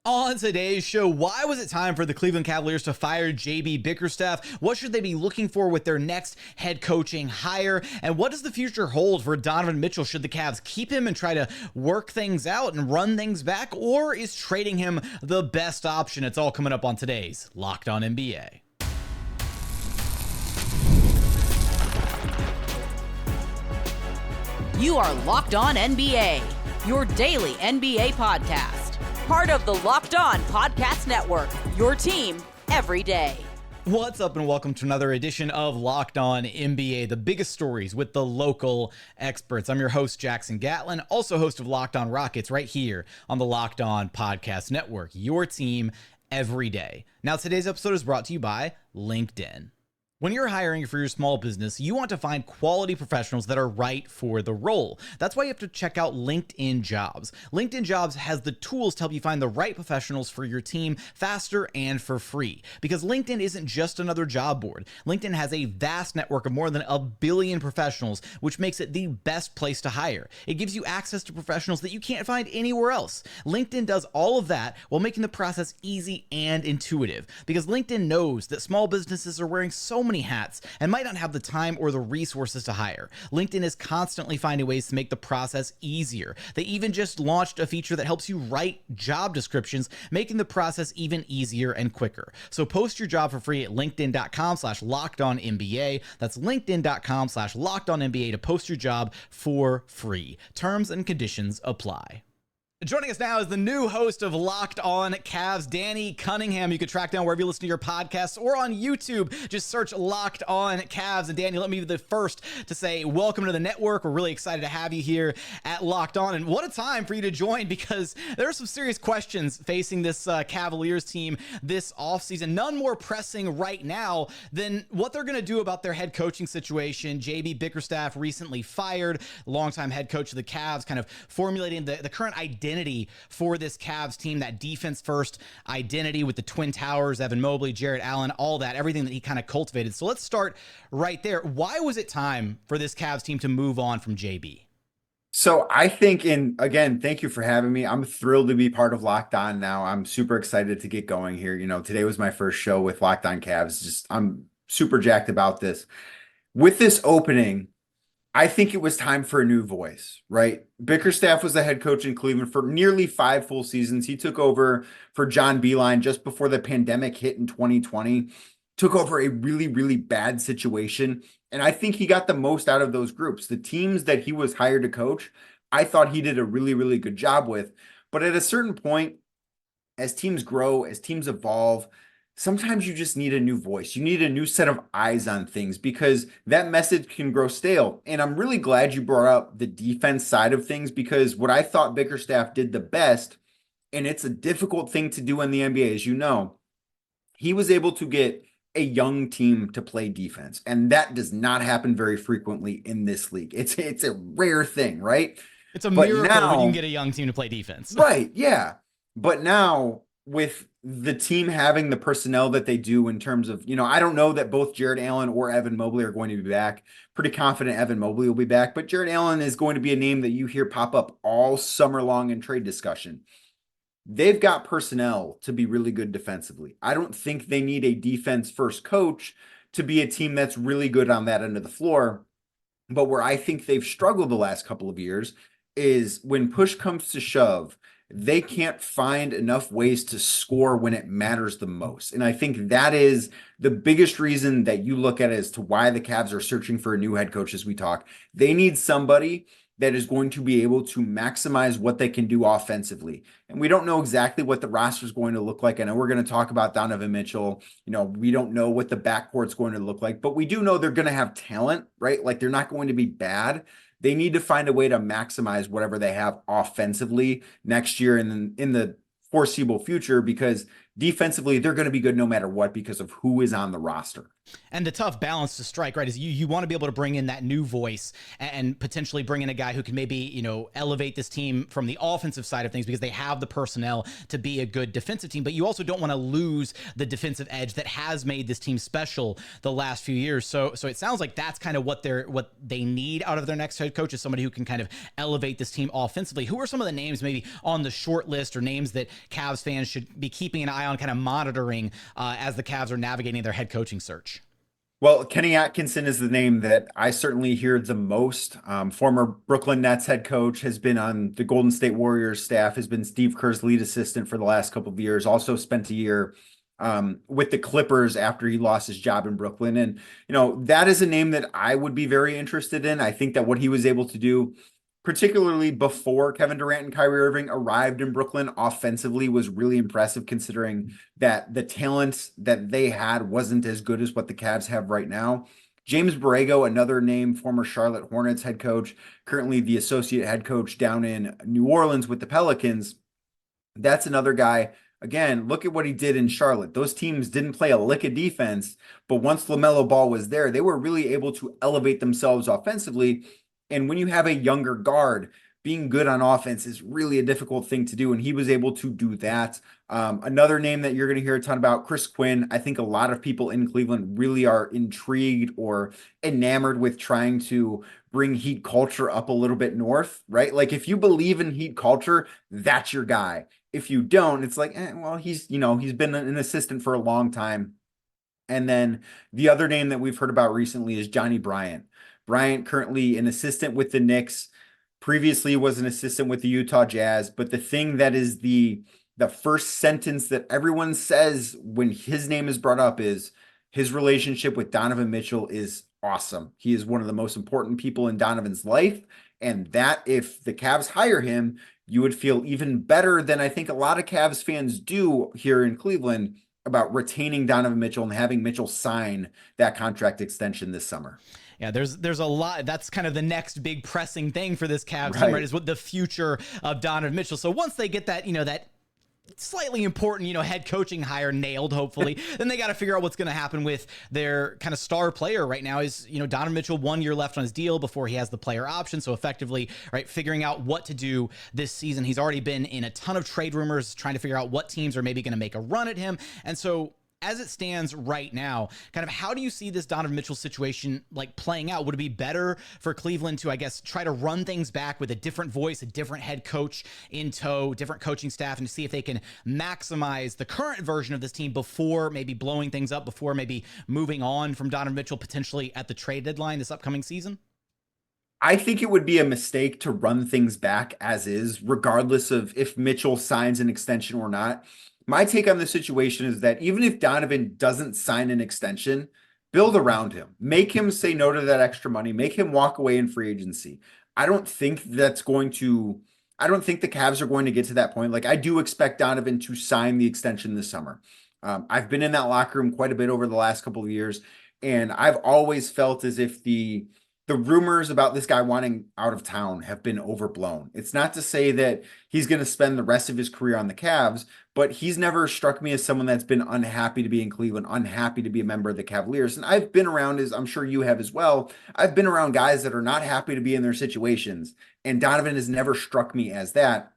On today's show, why was it time for the Cleveland Cavaliers to fire JB Bickerstaff? What should they be looking for with their next head coaching hire? And what does the future hold for Donovan Mitchell? Should the Cavs keep him and try to work things out and run things back? Or is trading him the best option? It's all coming up on today's Locked On NBA. You are Locked On NBA, your daily NBA podcast. Part of the Locked On Podcast Network, your team every day. What's up and welcome to another edition of Locked On NBA, the biggest stories with the local experts. I'm your host, Jackson Gatlin, also host of Locked On Rockets right here on the Locked On Podcast Network, your team every day. Now, today's episode is brought to you by LinkedIn. When you're hiring for your small business, you want to find quality professionals that are right for the role. That's why you have to check out LinkedIn Jobs. LinkedIn Jobs has the tools to help you find the right professionals for your team faster and for free. Because LinkedIn isn't just another job board. LinkedIn has a vast network of more than 1 billion professionals, which makes it the best place to hire. It gives you access to professionals that you can't find anywhere else. LinkedIn does all of that while making the process easy and intuitive. Because LinkedIn knows that small businesses are wearing so many hats and might not have the time or the resources to hire. LinkedIn is constantly finding ways to make the process easier. They even just launched a feature that helps you write job descriptions, making the process even easier and quicker. So post your job for free at linkedin.com/lockedonnba. That's linkedin.com/lockedonnba to post your job for free. Terms and conditions apply. Joining us now is the new host of Locked On Cavs, Danny Cunningham. You can track down wherever you listen to your podcasts or on YouTube. Just search Locked On Cavs. And Danny, let me be the first to say welcome to the network. We're really excited to have you here at Locked On. And what a time for you to join, because there are some serious questions facing this Cavaliers team this offseason. None more pressing right now than what they're going to do about their head coaching situation. JB Bickerstaff recently fired, longtime head coach of the Cavs, kind of formulating the current identity for this Cavs team, that defense first identity with the Twin Towers, Evan Mobley, Jarrett Allen, all that, everything that he kind of cultivated. So let's start right there. Why was it time for this Cavs team to move on from JB? So I think, again, thank you for having me. I'm thrilled to be part of Locked On now. I'm super excited to get going here. Today was my first show with Locked On Cavs. I'm super jacked about this. With this opening, I think it was time for a new voice, right? Bickerstaff was the head coach in Cleveland for nearly 5 full seasons. He took over for John Beilein just before the pandemic hit in 2020, took over a really, really bad situation. And I think he got the most out of those groups. The teams that he was hired to coach, I thought he did a really, really good job with. But at a certain point, as teams grow, as teams evolve, sometimes you just need a new voice. You need a new set of eyes on things, because that message can grow stale. And I'm really glad you brought up the defense side of things, because what I thought Bickerstaff did the best, and it's a difficult thing to do in the NBA, as you know, he was able to get a young team to play defense. And that does not happen very frequently in this league. It's a rare thing, right? It's a miracle when you can get a young team to play defense. Right, yeah. But now, with the team having the personnel that they do, in terms of, I don't know that both Jarrett Allen or Evan Mobley are going to be back. Pretty confident Evan Mobley will be back, but Jarrett Allen is going to be a name that you hear pop up all summer long in trade discussion. They've got personnel to be really good defensively. I don't think they need a defense first coach to be a team that's really good on that end of the floor. But where I think they've struggled the last couple of years is when push comes to shove, they can't find enough ways to score when it matters the most. And I think that is the biggest reason that you look at as to why the Cavs are searching for a new head coach as we talk. They need somebody that is going to be able to maximize what they can do offensively. And we don't know exactly what the roster is going to look like. I know we're going to talk about Donovan Mitchell. We don't know what the backcourt's going to look like, but we do know they're going to have talent, right? Like, they're not going to be bad. They need to find a way to maximize whatever they have offensively next year and in the foreseeable future, because defensively, they're going to be good no matter what because of who is on the roster. And the tough balance to strike, right, is you want to be able to bring in that new voice and potentially bring in a guy who can maybe, elevate this team from the offensive side of things because they have the personnel to be a good defensive team. But you also don't want to lose the defensive edge that has made this team special the last few years. So it sounds like that's kind of what they need out of their next head coach, is somebody who can kind of elevate this team offensively. Who are some of the names maybe on the short list, or names that Cavs fans should be keeping an eye on, kind of monitoring as the Cavs are navigating their head coaching search? Well, Kenny Atkinson is the name that I certainly hear the most. Former Brooklyn Nets head coach, has been on the Golden State Warriors staff, has been Steve Kerr's lead assistant for the last couple of years. Also spent a year with the Clippers after he lost his job in Brooklyn. And, that is a name that I would be very interested in. I think that what he was able to do, particularly before Kevin Durant and Kyrie Irving arrived in Brooklyn, offensively was really impressive, considering that the talent that they had wasn't as good as what the Cavs have right now. James Borrego, another name, former Charlotte Hornets head coach, currently the associate head coach down in New Orleans with the Pelicans. That's another guy. Again, look at what he did in Charlotte. Those teams didn't play a lick of defense, but once LaMelo Ball was there, they were really able to elevate themselves offensively. And when you have a younger guard, being good on offense is really a difficult thing to do. And he was able to do that. Another name that you're going to hear a ton about, Chris Quinn. I think a lot of people in Cleveland really are intrigued or enamored with trying to bring Heat culture up a little bit north, right? Like, if you believe in Heat culture, that's your guy. If you don't, it's like, well, he's been an assistant for a long time. And then the other name that we've heard about recently is Johnny Bryant. Bryant, currently an assistant with the Knicks, previously was an assistant with the Utah Jazz. But the thing that is the first sentence that everyone says when his name is brought up is his relationship with Donovan Mitchell is awesome. He is one of the most important people in Donovan's life. And that, if the Cavs hire him, you would feel even better than I think a lot of Cavs fans do here in Cleveland about retaining Donovan Mitchell and having Mitchell sign that contract extension this summer. Yeah, there's a lot. That's kind of the next big pressing thing for this Cavs team, right? Is what the future of Donovan Mitchell. So once they get that, that slightly important, head coaching hire nailed, hopefully, then they got to figure out what's going to happen with their kind of star player right now. Is, Donovan Mitchell, 1 year left on his deal before he has the player option. So effectively, right, figuring out what to do this season. He's already been in a ton of trade rumors, trying to figure out what teams are maybe going to make a run at him. And so, as it stands right now, kind of how do you see this Donovan Mitchell situation like playing out? Would it be better for Cleveland to, I guess, try to run things back with a different voice, a different head coach in tow, different coaching staff, and to see if they can maximize the current version of this team before maybe blowing things up, before maybe moving on from Donovan Mitchell potentially at the trade deadline this upcoming season? I think it would be a mistake to run things back as is, regardless of if Mitchell signs an extension or not. My take on the situation is that even if Donovan doesn't sign an extension, build around him. Make him say no to that extra money. Make him walk away in free agency. I don't think the Cavs are going to get to that point. Like, I do expect Donovan to sign the extension this summer. I've been in that locker room quite a bit over the last couple of years, and I've always felt as if the rumors about this guy wanting out of town have been overblown. It's not to say that he's going to spend the rest of his career on the Cavs, but he's never struck me as someone that's been unhappy to be in Cleveland, unhappy to be a member of the Cavaliers. And I've been around, as I'm sure you have as well, I've been around guys that are not happy to be in their situations. And Donovan has never struck me as that.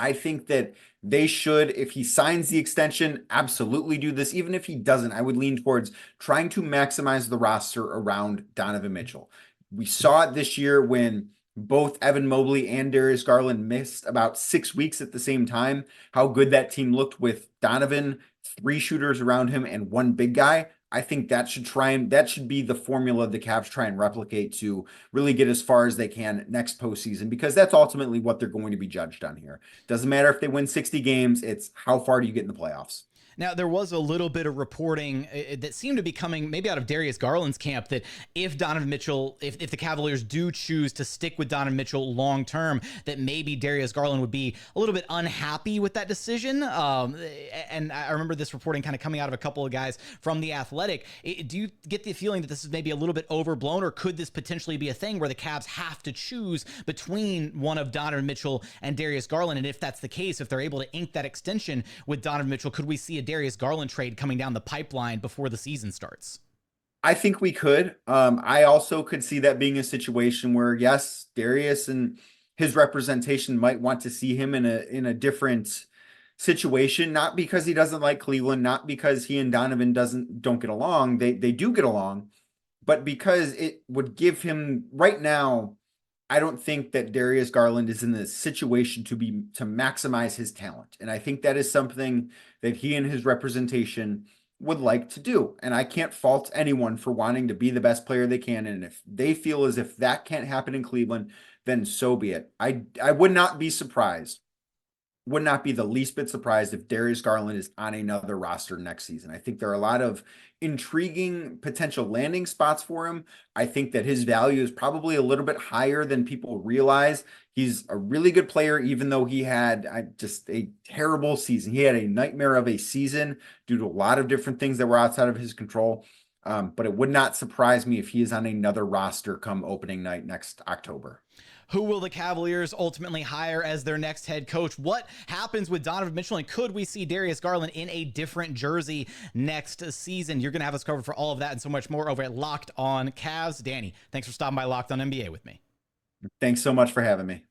I think that they should, if he signs the extension, absolutely do this. Even if he doesn't, I would lean towards trying to maximize the roster around Donovan Mitchell. We saw it this year when both Evan Mobley and Darius Garland missed about 6 weeks at the same time, how good that team looked with Donovan, 3 shooters around him, and 1 big guy. I think that should be the formula the Cavs try and replicate to really get as far as they can next postseason, because that's ultimately what they're going to be judged on here. Doesn't matter if they win 60 games, it's how far do you get in the playoffs. Now, there was a little bit of reporting that seemed to be coming maybe out of Darius Garland's camp that if Donovan Mitchell, if the Cavaliers do choose to stick with Donovan Mitchell long term, that maybe Darius Garland would be a little bit unhappy with that decision. And I remember this reporting kind of coming out of a couple of guys from The Athletic. Do you get the feeling that this is maybe a little bit overblown, or could this potentially be a thing where the Cavs have to choose between one of Donovan Mitchell and Darius Garland? And if that's the case, if they're able to ink that extension with Donovan Mitchell, could we see a Darius Garland trade coming down the pipeline before the season starts? I think we could. I also could see that being a situation where, yes, Darius and his representation might want to see him in a different situation, not because he doesn't like Cleveland, not because he and Donovan don't get along. They do get along, but because it would give him right now. I don't think that Darius Garland is in the situation to maximize his talent. And I think that is something that he and his representation would like to do. And I can't fault anyone for wanting to be the best player they can. And if they feel as if that can't happen in Cleveland, then so be it. I would not be surprised. Would not be the least bit surprised if Darius Garland is on another roster next season. I think there are a lot of intriguing potential landing spots for him. I think that his value is probably a little bit higher than people realize. He's a really good player, even though he had just a terrible season. He had a nightmare of a season due to a lot of different things that were outside of his control. But it would not surprise me if he is on another roster come opening night next October. Who will the Cavaliers ultimately hire as their next head coach? What happens with Donovan Mitchell? And could we see Darius Garland in a different jersey next season? You're going to have us covered for all of that and so much more over at Locked On Cavs. Danny, thanks for stopping by Locked On NBA with me. Thanks so much for having me.